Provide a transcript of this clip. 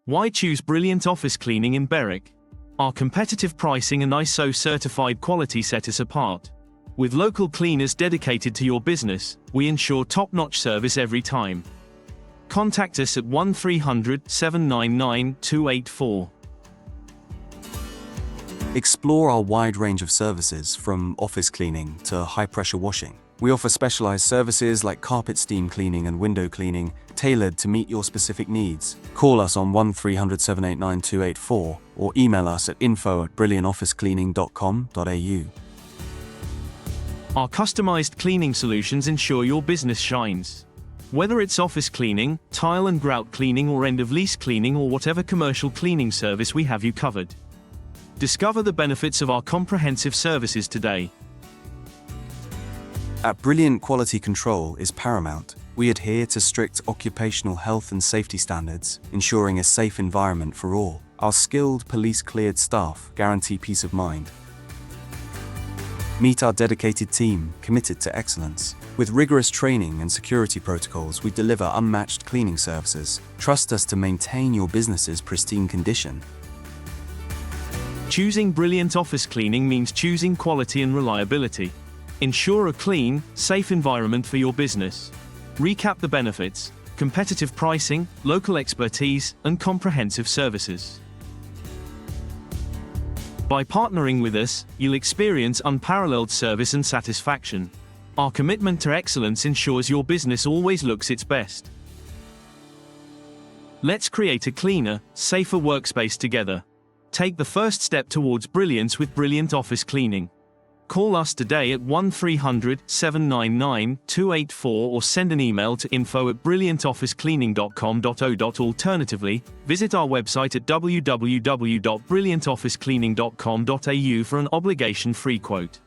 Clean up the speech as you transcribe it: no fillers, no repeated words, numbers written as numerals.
Why choose Brilliant Office Cleaning in Berwick? Our competitive pricing and ISO-certified quality set us apart. With local cleaners dedicated to your business, we ensure top-notch service every time. Contact us at 1300 799 284. Explore our wide range of services from office cleaning to high-pressure washing. We offer specialized services like carpet steam cleaning and window cleaning, tailored to meet your specific needs. Call us on 1300 789 284 or email us at info@brilliantofficecleaning.com.au. Our customized cleaning solutions ensure your business shines. Whether it's office cleaning, tile and grout cleaning, or end-of-lease cleaning, or whatever commercial cleaning service, we have you covered. Discover the benefits of our comprehensive services today. At Brilliant, quality control is paramount. We adhere to strict occupational health and safety standards, ensuring a safe environment for all. Our skilled police-cleared staff guarantee peace of mind. Meet our dedicated team, committed to excellence. With rigorous training and security protocols, we deliver unmatched cleaning services. Trust us to maintain your business's pristine condition. Choosing Brilliant Office Cleaning means choosing quality and reliability. Ensure a clean, safe environment for your business. Recap the benefits: competitive pricing, local expertise, and comprehensive services. By partnering with us, you'll experience unparalleled service and satisfaction. Our commitment to excellence ensures your business always looks its best. Let's create a cleaner, safer workspace together. Take the first step towards brilliance with Brilliant Office Cleaning. Call us today at 1300 799 284 or send an email to info@brilliantofficecleaning.com.au. Alternatively, visit our website at www.brilliantofficecleaning.com.au for an obligation-free quote.